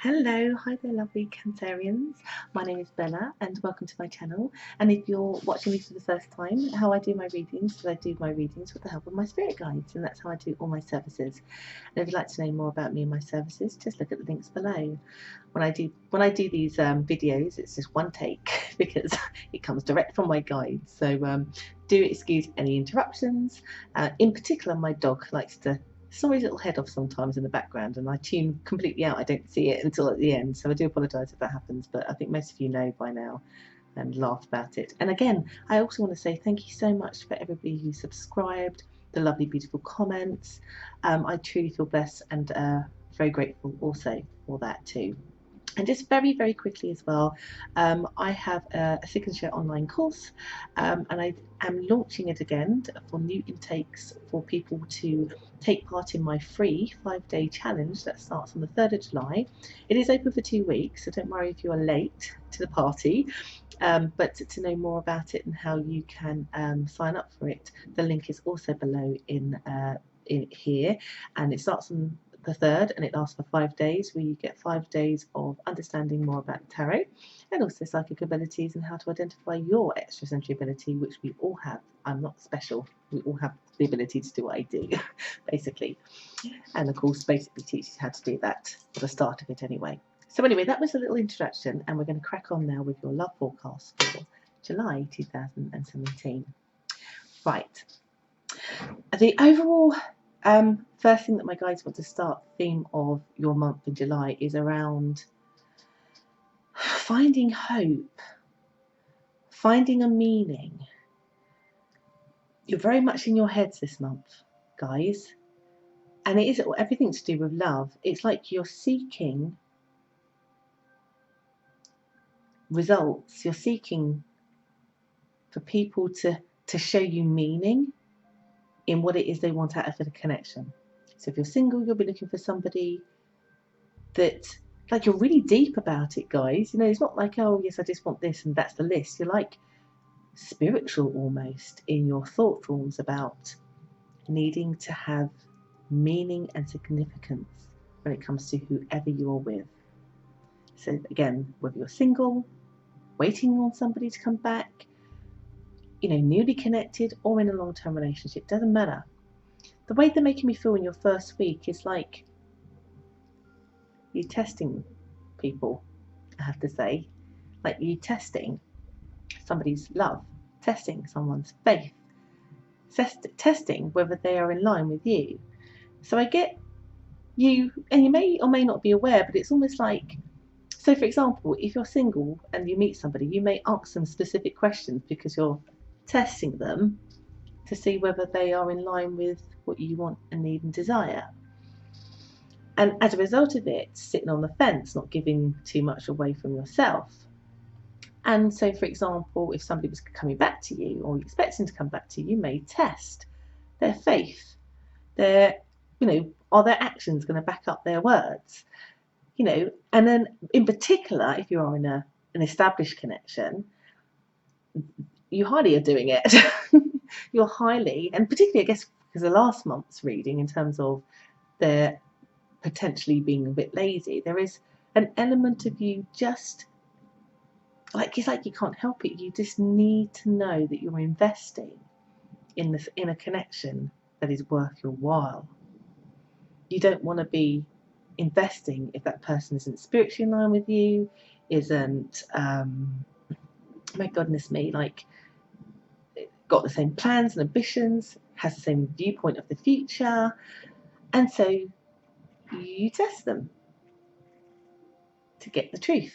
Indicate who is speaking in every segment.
Speaker 1: Hello, hi there lovely Cancerians. My name is Bella and welcome to my channel. And if you're watching me for the first time, how I do my readings is I do my readings with the help of my spirit guides, and that's how I do all my services. And if you'd like to know more about me and my services, just look at the links below. When I do these videos, it's just one take because it comes direct from my guides. So do excuse any interruptions. In particular, my dog likes to snore his little head off sometimes in the background, and I tune completely out. I don't see it until at the end, so I do apologise if that happens, but I think most of you know by now and laugh about it. And again, I also want to say thank you so much for everybody who subscribed, the lovely beautiful comments. I truly feel blessed and very grateful also for that too. And just very, very quickly as well, I have a signature online course, and I am launching it again for new intakes for people to take part in my free 5-day challenge that starts on the 3rd of July. It is open for 2 weeks, so don't worry if you are late to the party. But to know more about it and how you can sign up for it, the link is also below in here, and it starts on the 3rd and it lasts for 5 days, where you get 5 days of understanding more about tarot and also psychic abilities and how to identify your extrasensory ability, which we all have. I'm not special, we all have the ability to do what I do basically, and the course basically teaches how to do that for the start of it anyway. So anyway, that was a little introduction, and we're going to crack on now with your love forecast for July 2017. Right, the overall first thing that my guides want to start, theme of your month in July, is around finding hope, finding a meaning. You're very much in your heads this month, guys, and it is everything to do with love. It's like you're seeking results, you're seeking for people to show you meaning in what it is they want out of the connection. So if you're single, you'll be looking for somebody that, like, you're really deep about it, guys. You know, it's not like, oh yes, I just want this and that's the list. You're like spiritual almost in your thought forms about needing to have meaning and significance when it comes to whoever you're with. So again, whether you're single, waiting on somebody to come back, you know, newly connected, or in a long-term relationship, doesn't matter. The way they're making me feel in your first week is like you're testing people, I have to say. Like you're testing somebody's love, testing someone's faith, testing whether they are in line with you. So I get you, and you may or may not be aware, but it's almost like, so for example, if you're single and you meet somebody, you may ask them specific questions because you're testing them to see whether they are in line with what you want and need and desire. And as a result of it, sitting on the fence, not giving too much away from yourself. And so, for example, if somebody was coming back to you or expecting to come back to you, you may test their faith, their, you know, are their actions going to back up their words? You know, and then in particular, if you are in an established connection, you hardly are doing it. You're highly, and particularly, I guess, because of last month's reading, in terms of their potentially being a bit lazy, there is an element of you just like, it's like you can't help it. You just need to know that you're investing in a connection that is worth your while. You don't want to be investing if that person isn't spiritually in line with you, isn't my goodness me, like got the same plans and ambitions, has the same viewpoint of the future, and so you test them to get the truth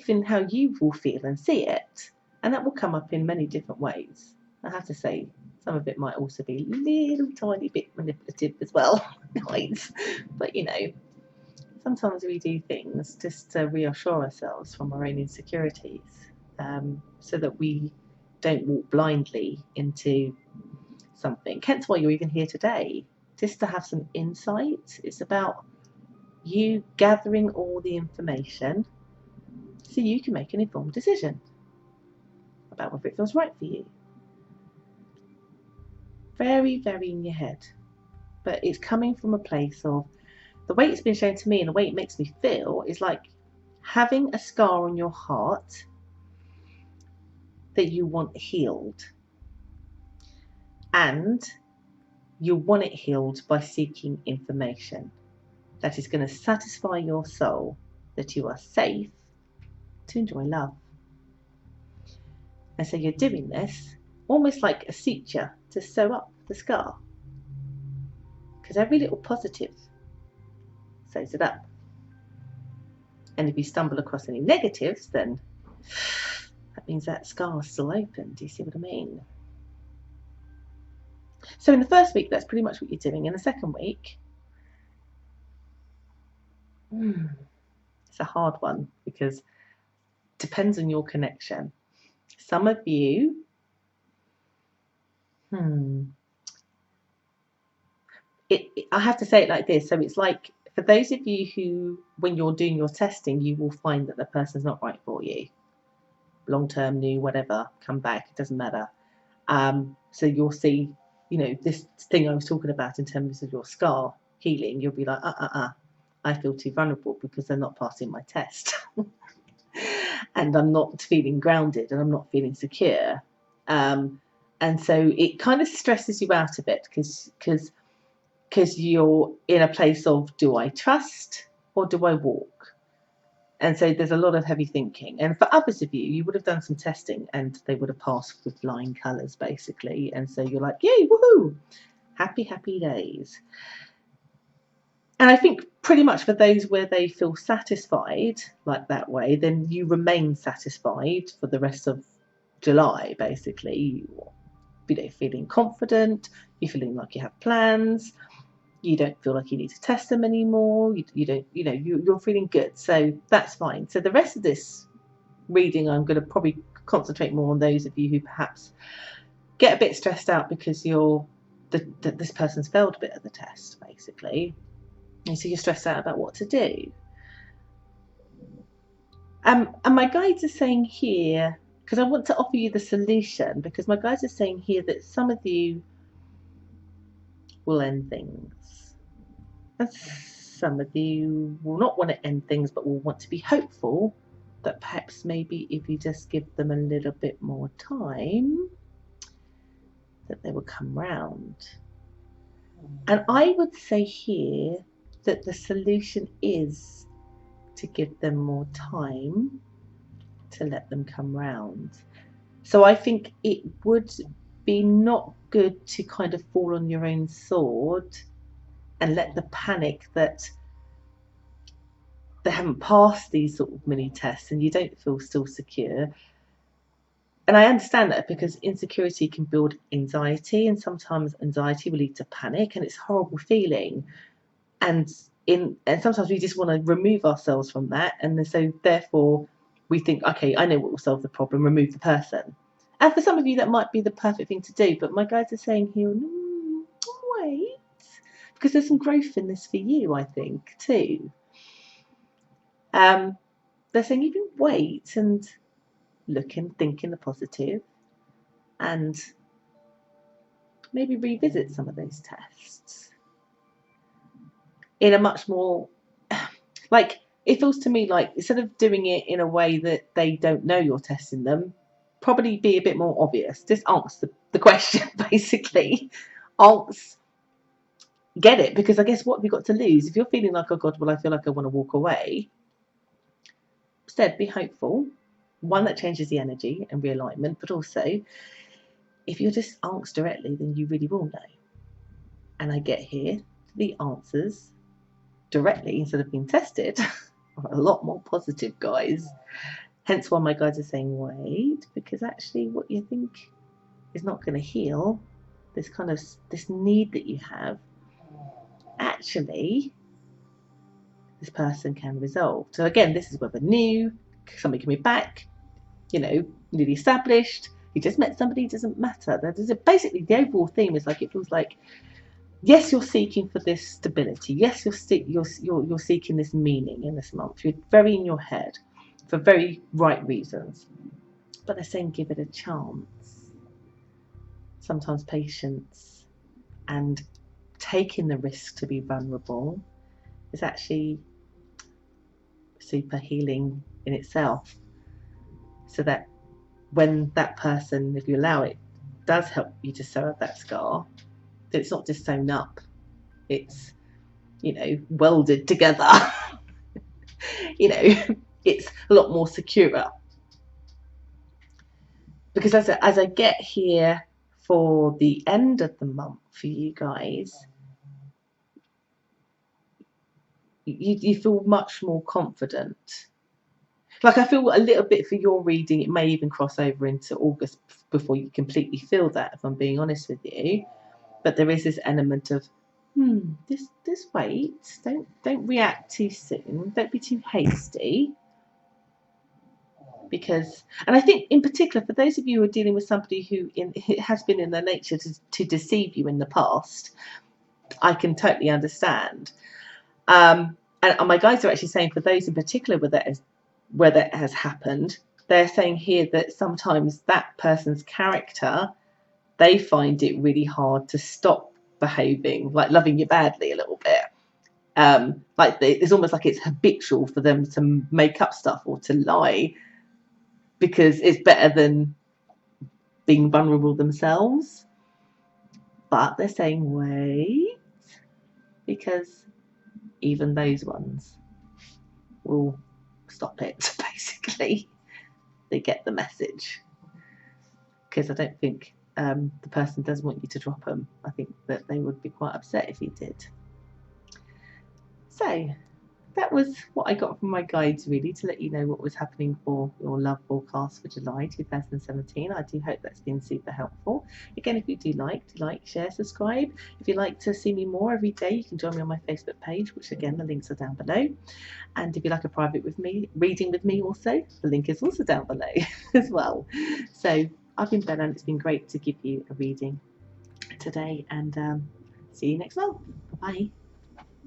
Speaker 1: in how you will feel and see it, and that will come up in many different ways. I have to say, some of it might also be a little tiny bit manipulative as well, guys. But you know, sometimes we do things just to reassure ourselves from our own insecurities, so that we don't walk blindly into something. Hence why you're even here today, just to have some insight. It's about you gathering all the information so you can make an informed decision about whether it feels right for you. Very, very in your head, but it's coming from a place of the way it's been shown to me and the way it makes me feel is like having a scar on your heart that you want healed. And you want it healed by seeking information that is going to satisfy your soul that you are safe to enjoy love. And so you're doing this almost like a suture to sew up the scar. Because every little positive sews it up. And if you stumble across any negatives, then that means that scar is still open. Do you see what I mean? So in the first week, that's pretty much what you're doing. In the second week, it's a hard one because it depends on your connection. Some of you, I have to say it like this. So it's like, for those of you who, when you're doing your testing, you will find that the person's not right for you. Long term, new, whatever, come back, it doesn't matter. So you'll see, you know, this thing I was talking about in terms of your scar healing, you'll be like, I feel too vulnerable because they're not passing my test. And I'm not feeling grounded and I'm not feeling secure. And so it kind of stresses you out a bit because you're in a place of, do I trust or do I walk? And so there's a lot of heavy thinking. And for others of you, you would have done some testing and they would have passed with flying colours, basically. And so you're like, yay, woohoo, happy, happy days. And I think pretty much for those where they feel satisfied like that way, then you remain satisfied for the rest of July, basically. You know, feeling confident, you're feeling like you have plans, you don't feel like you need to test them anymore, you don't, you know, you're feeling good. So that's fine. So the rest of this reading, I'm going to probably concentrate more on those of you who perhaps get a bit stressed out because this person's failed a bit of the test, basically. And so you're stressed out about what to do. And my guides are saying here, because I want to offer you the solution, because my guides are saying here that some of you will end things. And some of you will not want to end things, but will want to be hopeful that perhaps maybe if you just give them a little bit more time, that they will come round. And I would say here that the solution is to give them more time to let them come round. So I think it would be not good to kind of fall on your own sword and let the panic that they haven't passed these sort of mini tests and you don't feel still secure. And I understand that because insecurity can build anxiety, and sometimes anxiety will lead to panic, and it's a horrible feeling. And sometimes we just want to remove ourselves from that, and so therefore we think, okay, I know what will solve the problem, remove the person. And for some of you that might be the perfect thing to do, but my guides are saying here, no, wait, because there's some growth in this for you, I think, too. They're saying even wait and look and think in the positive and maybe revisit some of those tests in a much more, like, it feels to me like instead of doing it in a way that they don't know you're testing them, probably be a bit more obvious. Just answer the question, basically. Answer, get it, because I guess what have you got to lose? If you're feeling like, oh God, well, I feel like I want to walk away, instead be hopeful. One that changes the energy and realignment, but also if you're just asked directly, then you really will know. And I get here the answers directly instead of being tested are a lot more positive, guys. Hence why my guides are saying wait, because actually what you think is not going to heal this kind of this need that you have, actually this person can resolve. So again, this is whether new, somebody coming back, you know, newly established, you just met somebody, doesn't matter. That is basically the overall theme is like, it feels like, yes, you're seeking for this stability. Yes, you're seeking this meaning in this month. You're very in your head for very right reasons. But they're saying give it a chance. Sometimes patience and taking the risk to be vulnerable is actually super healing in itself. So that when that person, if you allow it, does help you to sew up that scar, it's not just sewn up, it's, you know, welded together. You know, it's a lot more secure. Because as I get here for the end of the month for you guys, you feel much more confident. Like, I feel a little bit for your reading, it may even cross over into August before you completely feel that, if I'm being honest with you. But there is this element of, this wait, don't react too soon, don't be too hasty. Because, and I think in particular for those of you who are dealing with somebody who it has been in their nature to deceive you in the past, I can totally understand. And my guides are actually saying for those in particular where that has happened, they're saying here that sometimes that person's character, they find it really hard to stop behaving, like loving you badly a little bit. Like it's almost like it's habitual for them to make up stuff or to lie, because it's better than being vulnerable themselves. But they're saying, wait, because even those ones will stop it, basically. They get the message. Because I don't think the person does want you to drop them. I think that they would be quite upset if you did. So that was what I got from my guides, really, to let you know what was happening for your love forecast for July 2017. I do hope that's been super helpful. Again, if you do like, share, subscribe. If you'd like to see me more every day, you can join me on my Facebook page, which again, the links are down below. And if you'd like a private reading with me also, the link is also down below as well. So I've been Bella, and it's been great to give you a reading today, and see you next month. Bye.